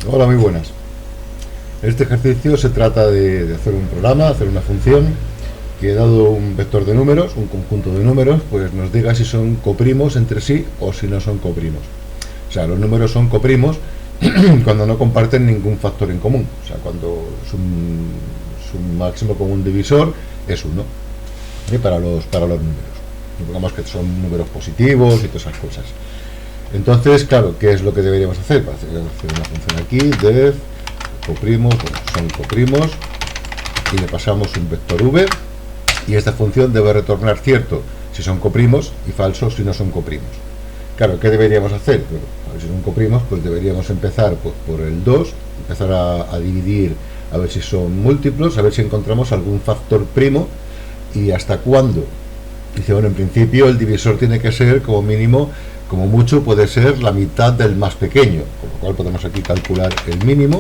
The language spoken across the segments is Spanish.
Hola, muy buenas. Este ejercicio se trata de hacer un programa, hacer una función que, dado un vector de números, un conjunto de números, pues nos diga si son coprimos entre sí o si no son coprimos. O sea, los números son coprimos cuando no comparten ningún factor en común. O sea, cuando su máximo común divisor es 1, para los números. Digamos que son números positivos y todas esas cosas. Entonces, claro, ¿qué es lo que deberíamos hacer? Para hacer una función aquí, def, coprimos, bueno, son coprimos, y le pasamos un vector v, y esta función debe retornar cierto si son coprimos y falso si no son coprimos. Claro, ¿qué deberíamos hacer? Bueno, a ver si son coprimos, pues deberíamos empezar por el 2, empezar a dividir, a ver si son múltiplos, a ver si encontramos algún factor primo, y hasta cuándo. Dice, bueno, en principio el divisor tiene que ser como mínimo, como mucho puede ser la mitad del más pequeño, con lo cual podemos aquí calcular el mínimo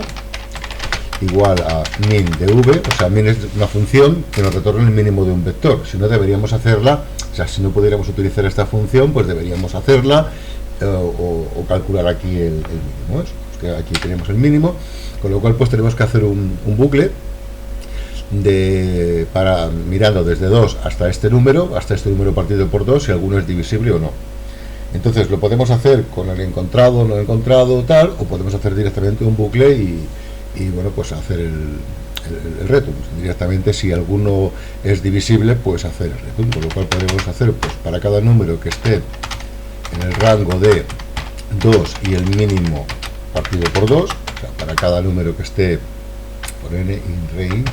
igual a min de v. O sea, min es una función que nos retorna el mínimo de un vector. Si no, deberíamos hacerla, o sea, si no pudiéramos utilizar esta función, pues deberíamos hacerla o calcular aquí el mínimo. Es que aquí tenemos el mínimo, con lo cual pues tenemos que hacer un bucle mirando desde 2 hasta este número partido por 2, si alguno es divisible o no. Entonces lo podemos hacer con el encontrado, no encontrado, tal, o podemos hacer directamente un bucle y bueno, pues hacer el return. Directamente, si alguno es divisible, pues hacer el return, con lo cual podemos hacer, pues para cada número que esté en el rango de 2 y el mínimo partido por 2, o sea, para cada número que esté por n in range,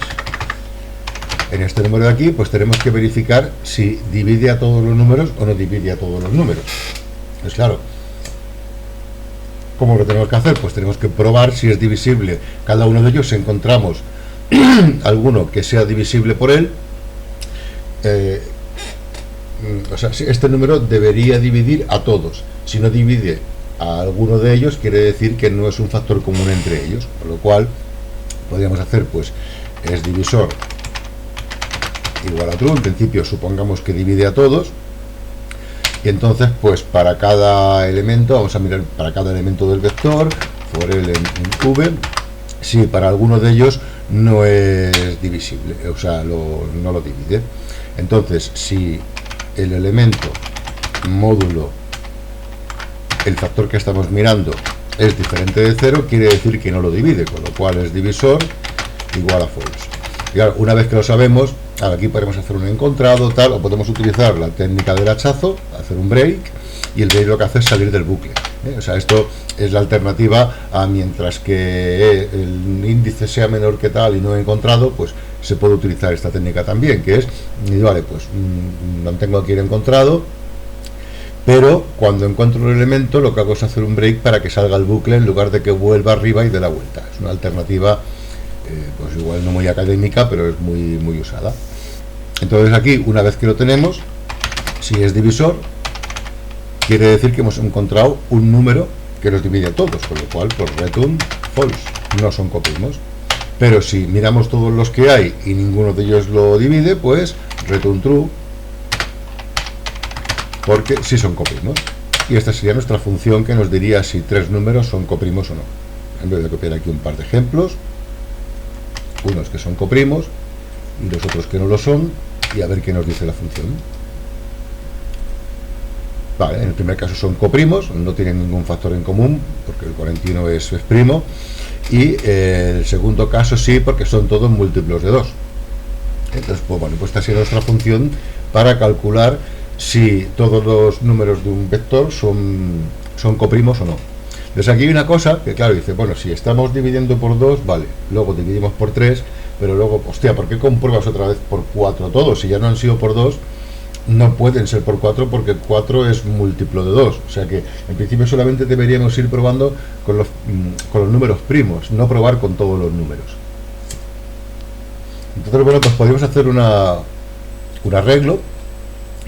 en este número de aquí, pues tenemos que verificar si divide a todos los números o no divide a todos los números. Pues claro, ¿cómo lo tenemos que hacer? Pues tenemos que probar si es divisible cada uno de ellos. Si encontramos alguno que sea divisible por él, o sea, este número debería dividir a todos. Si no divide a alguno de ellos, quiere decir que no es un factor común entre ellos, con lo cual podríamos hacer, pues, es divisor igual a true. En principio supongamos que divide a todos, y entonces pues para cada elemento vamos a mirar para cada elemento del vector for l en v si para alguno de ellos no es divisible, o sea, no lo divide. Entonces, si el elemento módulo el factor que estamos mirando es diferente de 0, quiere decir que no lo divide, con lo cual es divisor igual a false. Y claro, una vez que lo sabemos, aquí podemos hacer un encontrado, tal, o podemos utilizar la técnica del hachazo, hacer un break, y el break lo que hace es salir del bucle. O sea, esto es la alternativa a mientras que el índice sea menor que tal y no he encontrado, pues se puede utilizar esta técnica también, que es, vale, pues mantengo aquí el encontrado, pero cuando encuentro el elemento lo que hago es hacer un break para que salga el bucle en lugar de que vuelva arriba y dé la vuelta. Es una alternativa pues igual no muy académica, pero es muy usada. Entonces aquí, una vez que lo tenemos, si es divisor, quiere decir que hemos encontrado un número que los divide a todos, con lo cual pues return false, no son coprimos. Pero si miramos todos los que hay y ninguno de ellos lo divide, pues return true, porque sí son coprimos. Y esta sería nuestra función que nos diría si tres números son coprimos o no. En vez de copiar aquí un par de ejemplos, unos que son coprimos y los otros que no lo son, y a ver qué nos dice la función. Vale, en el primer caso son coprimos, no tienen ningún factor en común, porque el 41 es primo, y el segundo caso sí, porque son todos múltiplos de 2. Entonces, pues bueno, pues esta sería nuestra función para calcular si todos los números de un vector son coprimos o no. Entonces aquí hay una cosa que, claro, dice, bueno, si estamos dividiendo por 2, vale, luego dividimos por 3, pero luego, hostia, ¿por qué compruebas otra vez por 4 todos? Si ya no han sido por 2, no pueden ser por 4 porque 4 es múltiplo de 2. O sea que, en principio, solamente deberíamos ir probando con los números primos, no probar con todos los números. Entonces, bueno, pues podríamos hacer un arreglo,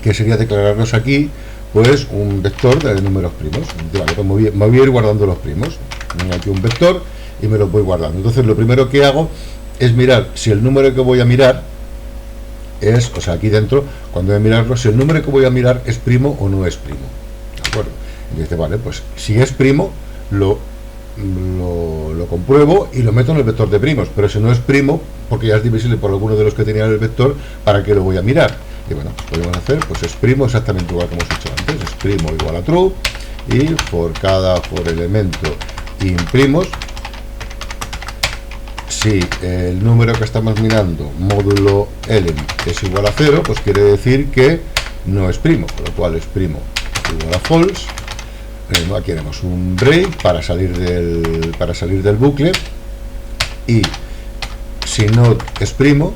que sería declararnos aquí pues un vector de números primos. Vale, pues me voy a ir guardando los primos. Tengo aquí un vector y me los voy guardando. Entonces lo primero que hago es mirar si el número que voy a mirar es, o sea, aquí dentro, cuando voy a mirarlo, si el número que voy a mirar es primo o no es primo. ¿De acuerdo? Y dice, vale, pues si es primo, lo compruebo y lo meto en el vector de primos, pero si no es primo, porque ya es divisible por alguno de los que tenía el vector, ¿para qué lo voy a mirar? Y bueno, podemos hacer, pues es primo exactamente igual como hemos hecho antes, es primo igual a true, y por elemento imprimos, si el número que estamos mirando, módulo elem, es igual a 0, pues quiere decir que no es primo, con lo cual es primo igual a false. Aquí haremos un break para salir del bucle, y si no es primo,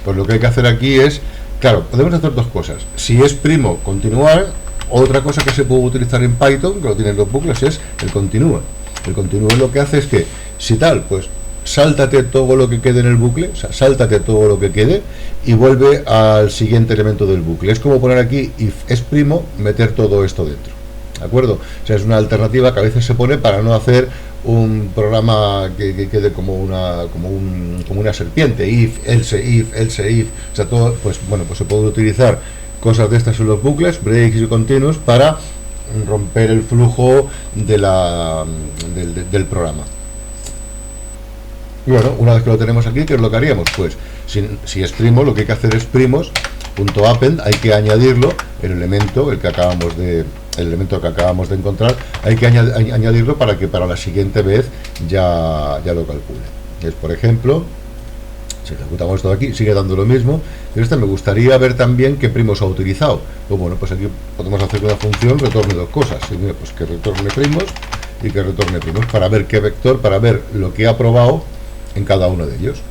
pues lo que hay que hacer aquí es, claro, podemos hacer dos cosas. Si es primo, continuar. Otra cosa que se puede utilizar en Python, que lo tienen los bucles, es el continúa. El continúa lo que hace es que, si tal, pues sáltate todo lo que quede en el bucle, o sea, sáltate todo lo que quede y vuelve al siguiente elemento del bucle. Es como poner aquí if es primo, meter todo esto dentro, ¿de acuerdo? O sea, es una alternativa que a veces se pone para no hacer un programa que quede como una serpiente, if, else, if, o sea, todo, pues bueno, pues se puede utilizar cosas de estas en los bucles, breaks y continuos, para romper el flujo del programa. Y bueno, una vez que lo tenemos aquí, ¿qué es lo que haríamos? Pues si es primo, lo que hay que hacer es primos.append, hay que añadirlo, el elemento que acabamos de encontrar, hay que añadirlo para que para la siguiente vez ya lo calcule. Es, por ejemplo, si ejecutamos esto de aquí, sigue dando lo mismo, pero me gustaría ver también qué primos ha utilizado. Pues bueno, pues aquí podemos hacer que una función retorne dos cosas, pues que retorne primos y que retorne primos, para ver qué vector, para ver lo que ha probado en cada uno de ellos.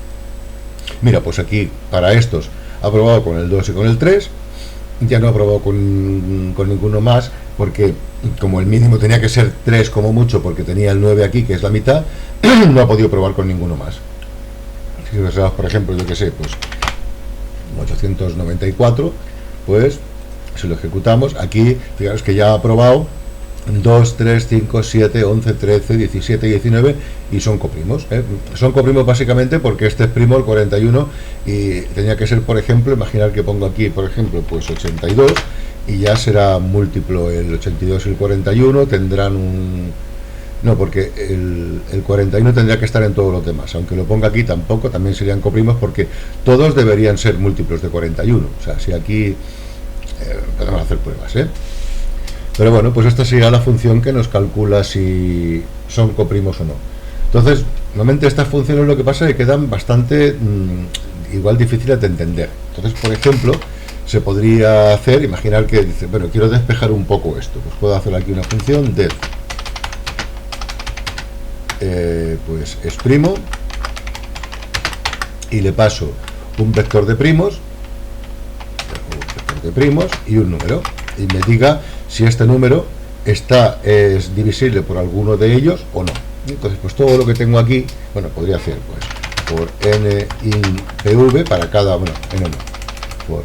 Mira, pues aquí para estos ha probado con el 2 y con el 3, ya no ha probado con ninguno más, porque como el mínimo tenía que ser 3 como mucho, porque tenía el 9 aquí, que es la mitad, no ha podido probar con ninguno más. Si pensamos, por ejemplo, yo que sé, pues 894, pues si lo ejecutamos, aquí fijaros que ya ha probado 2, 3, 5, 7, 11, 13, 17, 19 y son coprimos. Son coprimos básicamente porque este es primo el 41 y tenía que ser, por ejemplo, imaginar que pongo aquí, por ejemplo, pues 82 y ya será múltiplo el 82 y el 41, tendrán un... No, porque el 41 tendría que estar en todos los demás, aunque lo ponga aquí tampoco, también serían coprimos porque todos deberían ser múltiplos de 41, o sea, si aquí podemos hacer pruebas, pero bueno, pues esta sería la función que nos calcula si son coprimos o no. Entonces, normalmente estas funciones lo que pasa es que quedan bastante igual difíciles de entender. Entonces, por ejemplo, se podría hacer, imaginar que dice, bueno, quiero despejar un poco esto, pues puedo hacer aquí una función def, pues es primo, y le paso un vector de primos y un número, y me diga si este número es divisible por alguno de ellos o no. Entonces, pues todo lo que tengo aquí, bueno, podría hacer pues por n in pv para cada, bueno, n no, por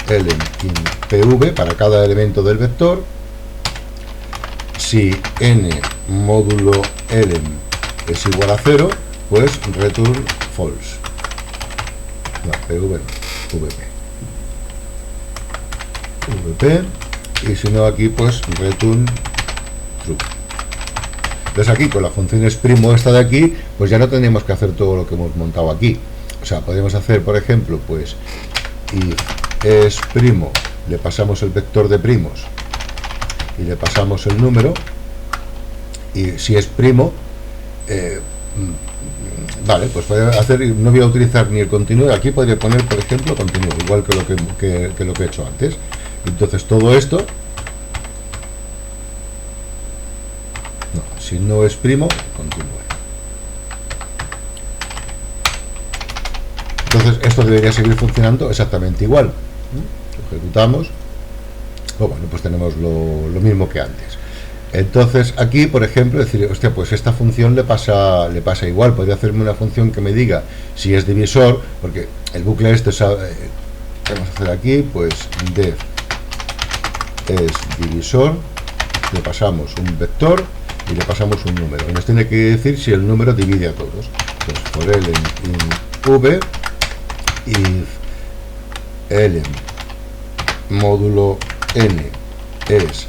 elem in pv para cada elemento del vector. Si n módulo elem es igual a 0, pues return false. No, pv no, vp, y si no aquí pues return true. Entonces aquí con la función es primo esta de aquí, pues ya no tenemos que hacer todo lo que hemos montado aquí. O sea, podemos hacer, por ejemplo, pues if es primo, le pasamos el vector de primos y le pasamos el número, y si es primo, vale, pues puede hacer, no voy a utilizar ni el continuo, aquí podría poner, por ejemplo, continuo, igual que lo que he hecho antes. Entonces todo esto, no, si no es primo, continúe. Entonces esto debería seguir funcionando exactamente igual. Lo ejecutamos, pues bueno, pues tenemos lo mismo que antes. Entonces aquí, por ejemplo, decir, hostia, pues esta función le pasa igual. Podría hacerme una función que me diga si es divisor, porque el bucle este sabe, vamos a hacer aquí, pues def es divisor, le pasamos un vector y le pasamos un número, y nos tiene que decir si el número divide a todos. Pues por elem in v, if elem módulo n es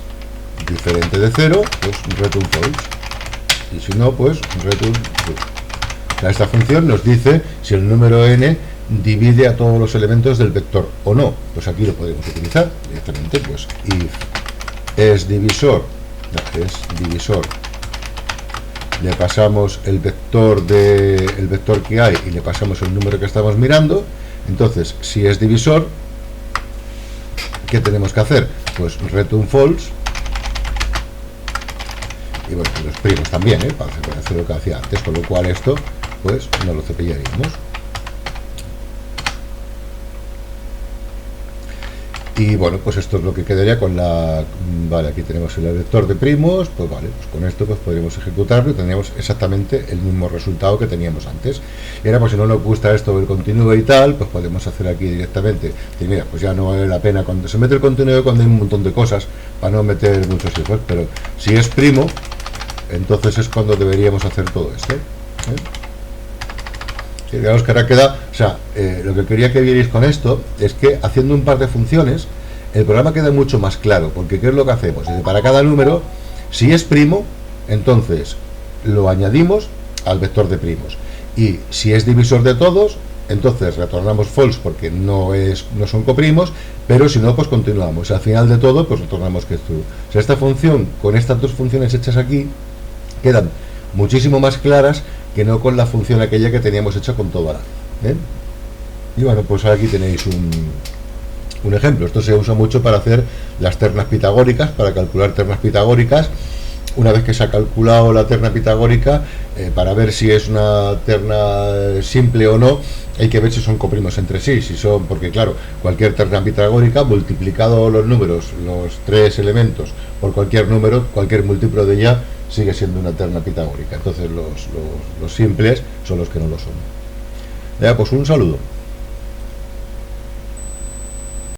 diferente de 0, pues return false. y si no, pues return true. O sea, esta función nos dice si el número n divide a todos los elementos del vector o no. Pues aquí lo podemos utilizar directamente, pues if es divisor, le pasamos el vector que hay y le pasamos el número que estamos mirando. Entonces, si es divisor, ¿qué tenemos que hacer? Pues return false. Y bueno, los primos también, para hacer lo que hacía antes, con lo cual esto pues no lo cepillaríamos. Y bueno, pues esto es lo que quedaría con la... Vale, aquí tenemos el vector de primos, pues vale, pues con esto pues podríamos ejecutarlo y tendríamos exactamente el mismo resultado que teníamos antes. Y ahora, pues si no nos gusta esto del continuo y tal, pues podemos hacer aquí directamente. Y mira, pues ya no vale la pena cuando se mete el continuo, cuando hay un montón de cosas, para no meter muchos hijos, pero si es primo, entonces es cuando deberíamos hacer todo esto. Sí, digamos que ahora queda, o sea, lo que quería que vierais con esto es que haciendo un par de funciones el programa queda mucho más claro, porque ¿qué es lo que hacemos? Para cada número, si es primo, entonces lo añadimos al vector de primos, y si es divisor de todos, entonces retornamos false porque no son coprimos, pero si no, pues continuamos. Al final de todo, pues retornamos que es true. O sea, esta función, con estas dos funciones hechas aquí, quedan muchísimo más claras que no con la función aquella que teníamos hecha con todo ahora. Y bueno, pues aquí tenéis un ejemplo. Esto se usa mucho para hacer las ternas pitagóricas, para calcular ternas pitagóricas. Una vez que se ha calculado la terna pitagórica, para ver si es una terna simple o no, hay que ver si son coprimos entre sí, si son, porque claro, cualquier terna pitagórica, multiplicado los números, los tres elementos, por cualquier número, cualquier múltiplo de ella sigue siendo una terna pitagórica. Entonces los simples son los que no lo son. Ya, pues un saludo.